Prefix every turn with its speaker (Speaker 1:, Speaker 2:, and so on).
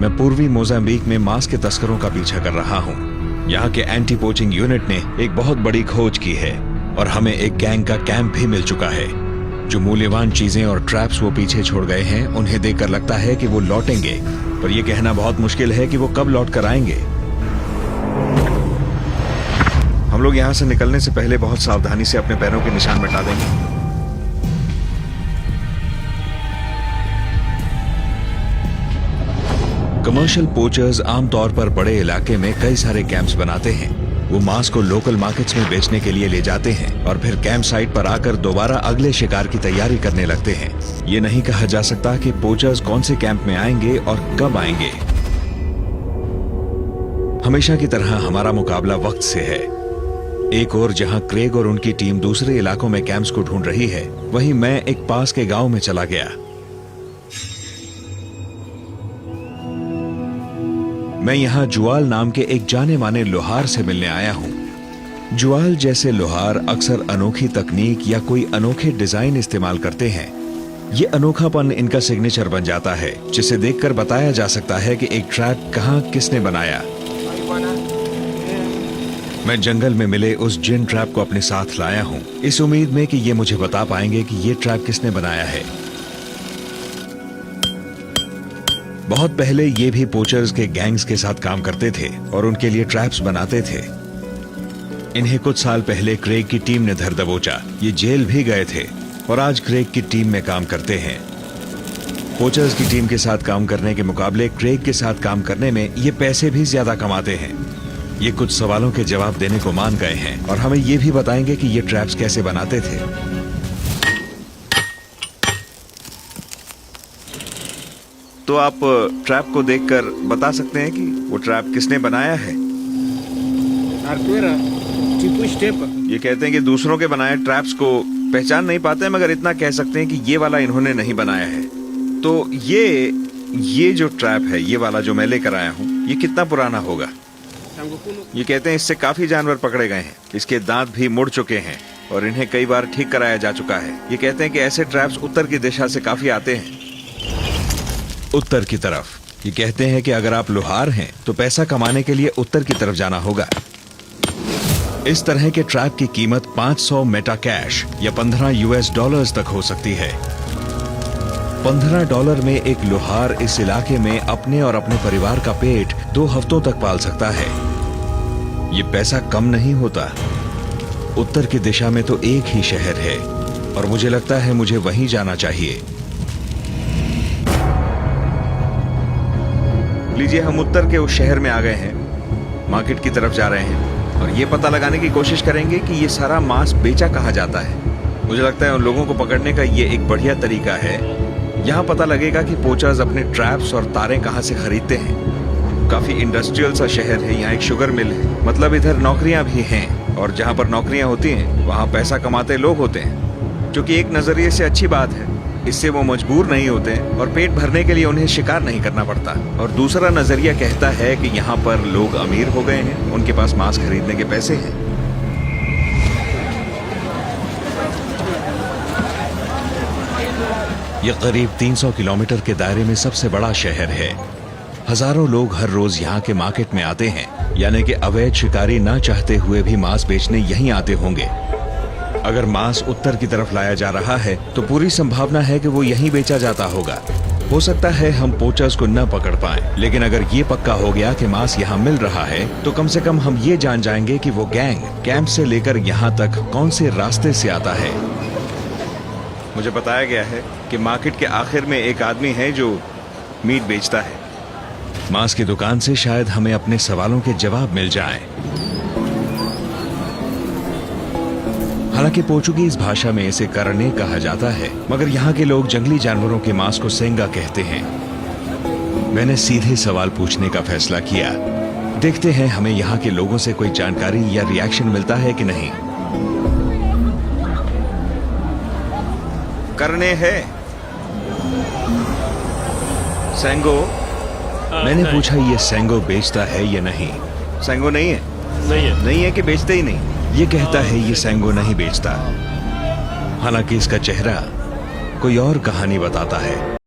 Speaker 1: मैं पूर्वी मोजाम्बिक में मांस के तस्करों का पीछा कर रहा हूँ। यहाँ के एंटी पोचिंग यूनिट ने एक बहुत बड़ी खोज की है और हमें एक गैंग का कैंप भी मिल चुका है। जो मूल्यवान चीजें और ट्रैप्स वो पीछे छोड़ गए हैं, उन्हें देखकर लगता है कि वो लौटेंगे, पर यह कहना बहुत मुश्किल है कि वो कब लौट कर आएंगे। हम लोग यहाँ से निकलने से पहले बहुत सावधानी से अपने पैरों के निशान मिटा देंगे। कमर्शियल पोचर्स आमतौर पर बड़े इलाके में कई सारे कैंप्स बनाते हैं। वो मांस को लोकल मार्केट्स में बेचने के लिए ले जाते हैं और फिर कैंप साइट पर आकर दोबारा अगले शिकार की तैयारी करने लगते हैं। ये नहीं कहा जा सकता कि पोचर्स कौन से कैंप में आएंगे और कब आएंगे। हमेशा की तरह हमारा मुकाबला वक्त से है। एक और जहां क्रेग और उनकी टीम दूसरे इलाकों में कैंप्स को ढूंढ रही है, वहीं मैं एक पास के गांव में चला गया। मैं यहाँ जुआल नाम के एक जाने माने लोहार से मिलने आया हूँ। जुआल जैसे लोहार अक्सर अनोखी तकनीक या कोई अनोखे डिजाइन इस्तेमाल करते हैं। ये अनोखापन इनका सिग्नेचर बन जाता है, जिसे देखकर बताया जा सकता है कि एक ट्रैप कहाँ किसने बनाया। मैं जंगल में मिले उस जिन ट्रैप को अपने साथ लाया हूँ, इस उम्मीद में कि ये मुझे बता पाएंगे कि ये ट्रैप किसने बनाया है। बहुत पहले ये भी पोचर्स के गैंग्स के साथ काम करते थे और उनके लिए ट्रैप्स बनाते थे। इन्हें कुछ साल पहले क्रेग की टीम ने धर दबोचा। ये जेल भी गए थे और आज क्रेग की टीम में काम करते हैं। पोचर्स की टीम के साथ काम करने के मुकाबले क्रेग के साथ काम करने में ये पैसे भी ज्यादा कमाते हैं। ये कुछ सवालों के जवाब देने को मान गए हैं और हमें ये भी बताएंगे कि ये ट्रैप्स कैसे बनाते थे। तो आप ट्रैप को देखकर बता सकते हैं कि वो ट्रैप किसने बनाया है? ये कहते हैं कि दूसरों के बनाए ट्रैप्स को पहचान नहीं पाते, मगर इतना कह सकते हैं कि ये वाला इन्होंने नहीं बनाया है। तो ये जो ट्रैप है, ये वाला जो मैं लेकर आया हूँ, ये कितना पुराना होगा? ये कहते हैं इससे काफी जानवर पकड़े गए हैं। इसके दांत भी मुड़ चुके हैं और इन्हें कई बार ठीक कराया जा चुका है। ये कहते हैं कि ऐसे ट्रैप्स उत्तर की दिशा से काफी आते हैं, उत्तर की तरफ। ये कहते हैं कि अगर आप लोहार हैं तो पैसा कमाने के लिए उत्तर की तरफ जाना होगा। इस तरह के ट्रैप की कीमत 500 मेटा कैश या $15 तक हो सकती है। $15 में एक लोहार इस इलाके में अपने और अपने परिवार का पेट 2 हफ्तों तक पाल सकता है। ये पैसा कम नहीं होता। उत्तर की दिशा में तो एक ही शहर है और मुझे लगता है मुझे वहीं जाना चाहिए। लीजिए, हम उत्तर के उस शहर में आ गए हैं। मार्केट की तरफ जा रहे हैं और ये पता लगाने की कोशिश करेंगे कि ये सारा मांस बेचा कहाँ जाता है। मुझे लगता है उन लोगों को पकड़ने का ये एक बढ़िया तरीका है। यहाँ पता लगेगा कि पोचर्स अपने ट्रैप्स और तारें कहाँ से खरीदते हैं। काफी इंडस्ट्रियल सा शहर है। यहाँ एक शुगर मिल है, मतलब इधर नौकरियां भी हैं और जहाँ पर नौकरियां होती हैं वहाँ पैसा कमाते लोग होते हैं, जो कि एक नजरिए से अच्छी बात है। इससे वो मजबूर नहीं होते और पेट भरने के लिए उन्हें शिकार नहीं करना पड़ता। और दूसरा नजरिया कहता है कि यहाँ पर लोग अमीर हो गए हैं, उनके पास मांस खरीदने के पैसे हैं। यह करीब 300 किलोमीटर के दायरे में सबसे बड़ा शहर है। हजारों लोग हर रोज यहाँ के मार्केट में आते हैं, यानी कि अवैध शिकारी ना चाहते हुए भी मांस बेचने यहीं आते होंगे। अगर मांस उत्तर की तरफ लाया जा रहा है तो पूरी संभावना है कि वो यहीं बेचा जाता होगा। हो सकता है हम पोचर्स को न पकड़ पाएं, लेकिन अगर ये पक्का हो गया कि मांस यहाँ मिल रहा है तो कम से कम हम ये जान जाएंगे कि वो गैंग कैंप से लेकर यहाँ तक कौन से रास्ते से आता है। मुझे बताया गया है कि मार्केट के आखिर में एक आदमी है जो मीट बेचता है। मांस की दुकान से शायद हमें अपने सवालों के जवाब मिल जाएं। हालांकि पोर्चुगीज भाषा में इसे करने कहा जाता है, मगर यहाँ के लोग जंगली जानवरों के मांस को सेंगा कहते हैं। मैंने सीधे सवाल पूछने का फैसला किया। देखते हैं हमें यहाँ के लोगों से कोई जानकारी या रिएक्शन मिलता है कि नहीं। करने है सेंगो। मैंने पूछा ये सेंगो बेचता है या नहीं। सेंगो नहीं है। नहीं है कि बेचते ही नहीं। ये कहता है ये सेंगो नहीं बेचता, हालांकि इसका चेहरा कोई और कहानी बताता है।